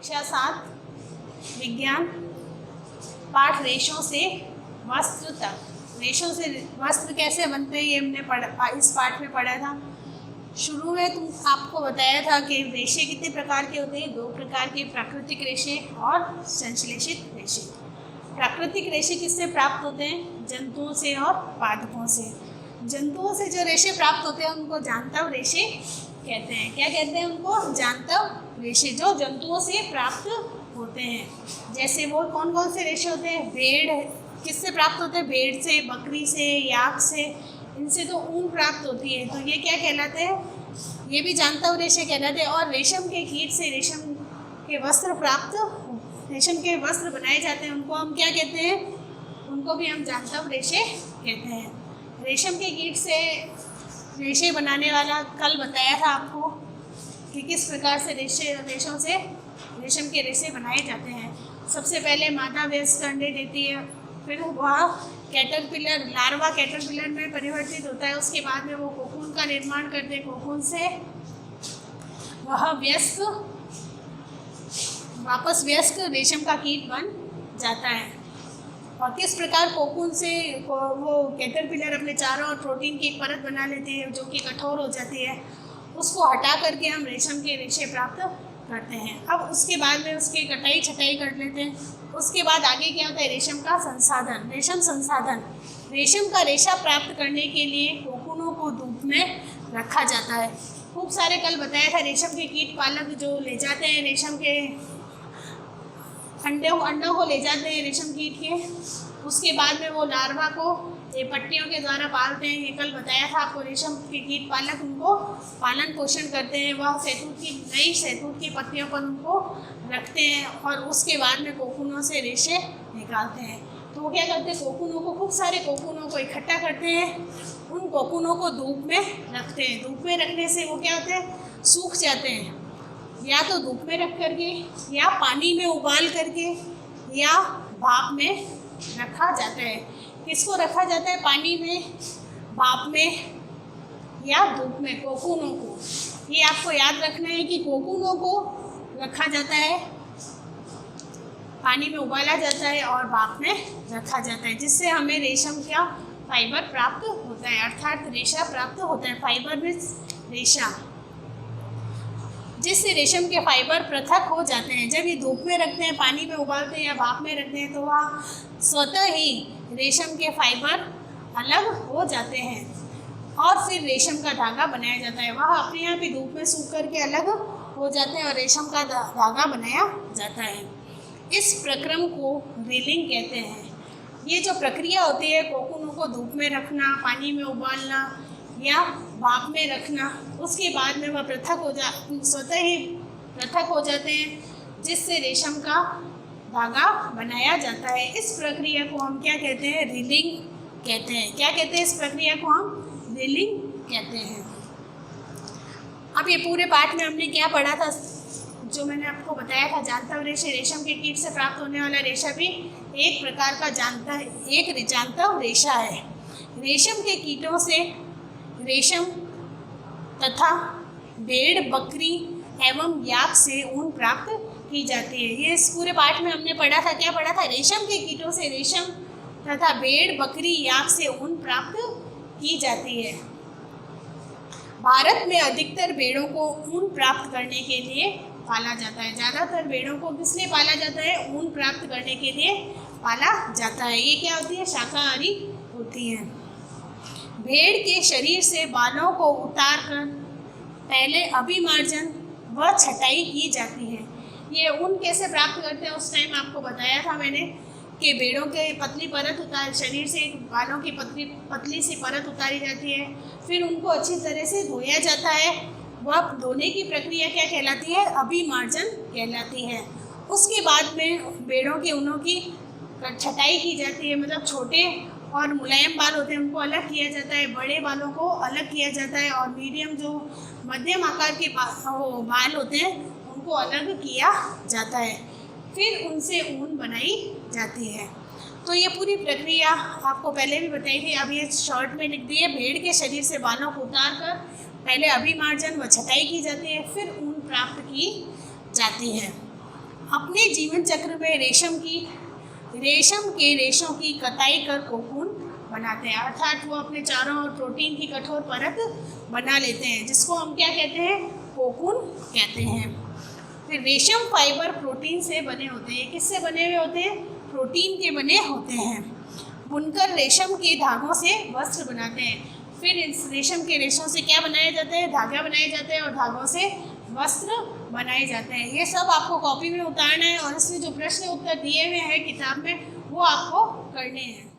कक्षा 7 विज्ञान पाठ रेशों से वस्त्र तक। रेशों से वस्त्र कैसे बनते हैं ये हमने इस पाठ में पढ़ा था। शुरू में आपको बताया था कि रेशे कितने प्रकार के होते हैं, 2 प्रकार के, प्राकृतिक रेशे और संश्लेषित रेशे। प्राकृतिक रेशे किससे प्राप्त होते हैं? जंतुओं से और पादपों से। जंतुओं से जो रेशे प्राप्त होते हैं उनको जांतव रेशे कहते हैं। क्या कहते हैं उनको? जांतव रेशे, जो जंतुओं से प्राप्त होते हैं। जैसे वो कौन कौन से रेशे होते हैं? भेड़ किससे प्राप्त होते हैं? भेड़ से, बकरी से, याक से, इनसे तो ऊन प्राप्त होती है, तो ये क्या कहलाते हैं? ये भी जांतव रेशे कहलाते हैं। और रेशम के कीट से रेशम के वस्त्र रेशम के वस्त्र बनाए जाते हैं, उनको हम क्या कहते हैं? उनको भी हम जांतव रेशे कहते हैं। रेशम के कीट से रेशे बनाने वाला कल बताया था आपको कि किस प्रकार से रेशों से रेशम के रेशे बनाए जाते हैं। सबसे पहले मादा वयस्क अंडे देती है, फिर वह कैटरपिलर, लार्वा कैटरपिलर में परिवर्तित होता है। उसके बाद में वो कोकून का निर्माण करते हैं। कोकून से वह वापस वयस्क रेशम का कीट बन जाता है। और किस प्रकार कोकून से वो कैटरपिलर अपने चारों ओर प्रोटीन की एक परत बना लेती है जो कि कठोर हो जाती है। उसको हटा करके हम रेशम के रेशे प्राप्त करते हैं। अब उसके बाद में उसकी कटाई छटाई कर लेते हैं। उसके बाद आगे क्या होता है? रेशम का संसाधन, रेशम संसाधन। रेशम का रेशा प्राप्त करने के लिए कोकूनों को धूप में रखा जाता है। खूब सारे कल बताया था रेशम के कीट पालक जो ले जाते हैं रेशम के अंडों को ले जाते हैं रेशम कीट के। उसके बाद में वो लार्वा को ये पट्टियों के द्वारा पालते हैं। ये कल बताया था आपको। रेशम के कीट पालक उनको पालन पोषण करते हैं। वह नई शहतूत की पत्तियों पर उनको रखते हैं और उसके बाद में कोकूनों से रेशे निकालते हैं। तो वो क्या करते हैं? कोकूनों को, खूब सारे कोकूनों को इकट्ठा करते हैं। उन कोकूनों को धूप में रखते हैं। धूप में रखने से वो क्या होते हैं? सूख जाते हैं। या तो धूप में रख करके, या पानी में उबाल करके, या भाप में रखा जाता है। किसको रखा जाता है? पानी में, भाप में या धूप में? कोकूनों को। ये आपको याद रखना है कि कोकूनों को रखा जाता है, पानी में उबाला जाता है और भाप में रखा जाता है, जिससे हमें रेशम का फाइबर प्राप्त होता है, अर्थात रेशा प्राप्त होता है। फाइबर में रेशा, जिससे रेशम के फाइबर पृथक हो जाते हैं। जब ये धूप में रखते हैं, पानी में उबालते हैं या भाप में रखते हैं, तो वह स्वतः ही रेशम के फाइबर अलग हो जाते हैं और फिर रेशम का धागा बनाया जाता है। वह अपने आप ही धूप में सूख करके अलग हो जाते हैं और रेशम का धागा बनाया जाता है। इस प्रक्रम को रीलिंग कहते हैं। ये जो प्रक्रिया होती है, कोकूनों को धूप में रखना, पानी में उबालना या भाप में रखना, उसके बाद में वह स्वतः ही पृथक हो जाते हैं, जिससे रेशम का धागा बनाया जाता है। इस प्रक्रिया को हम क्या कहते हैं? रीलिंग कहते हैं। क्या कहते हैं? इस प्रक्रिया को हम रीलिंग कहते हैं। अब ये पूरे पाठ में हमने क्या पढ़ा था? जो मैंने आपको बताया था, जांतव रेशे, रेशम के कीट से प्राप्त होने वाला रेशा भी एक प्रकार का जांतव रेशा है। रेशम के कीटों से रेशम तथा भेड़, बकरी एवं याक से ऊन प्राप्त की जाती है। ये इस पूरे पाठ में हमने पढ़ा था। क्या पढ़ा था? रेशम के कीटों से रेशम तथा भेड़, बकरी, याक से ऊन प्राप्त की जाती है। भारत में अधिकतर भेड़ों को ऊन प्राप्त करने के लिए पाला जाता है। ज़्यादातर भेड़ों को किस लिए पाला जाता है? ऊन प्राप्त करने के लिए पाला जाता है। ये क्या होती है? शाकाहारी होती है। भेड़ के शरीर से बालों को उतार कर पहले अभिमार्जन व छटाई की जाती है। ये ऊन कैसे प्राप्त करते हैं उस टाइम आपको बताया था मैंने कि भेड़ों के पतली परत शरीर से बालों की पतली सी परत उतारी जाती है, फिर उनको अच्छी तरह से धोया जाता है। वह धोने की प्रक्रिया क्या कहलाती है? अभिमार्जन कहलाती है। उसके बाद में भेड़ों के ऊनों की छटाई की जाती है, मतलब छोटे और मुलायम बाल होते हैं उनको अलग किया जाता है, बड़े बालों को अलग किया जाता है और मीडियम जो मध्यम आकार के बाल होते हैं उनको अलग किया जाता है। फिर उनसे ऊन बनाई जाती है। तो ये पूरी प्रक्रिया आपको पहले भी बताई थी, अब ये शॉर्ट में लिख दी है। भेड़ के शरीर से बालों को उतार कर पहले अभिमार्जन व छटाई की जाती है, फिर ऊन प्राप्त की जाती है। अपने जीवन चक्र में रेशम के रेशों की कताई कर कोकून बनाते हैं, अर्थात वो अपने चारों ओर प्रोटीन की कठोर परत बना लेते हैं, जिसको हम क्या कहते हैं, कोकून कहते हैं। फिर रेशम फाइबर प्रोटीन से बने होते हैं। किससे बने हुए होते हैं? प्रोटीन के बने होते हैं। बुनकर रेशम के धागों से वस्त्र बनाते हैं। फिर इस रेशम के रेशों से क्या बनाए जाते हैं? धागा बनाए जाते हैं और धागों से वस्त्र बनाए जाते हैं। ये सब आपको कॉपी में उतारना है और इसमें जो प्रश्न उत्तर दिए हुए हैं किताब में वो आपको करने हैं।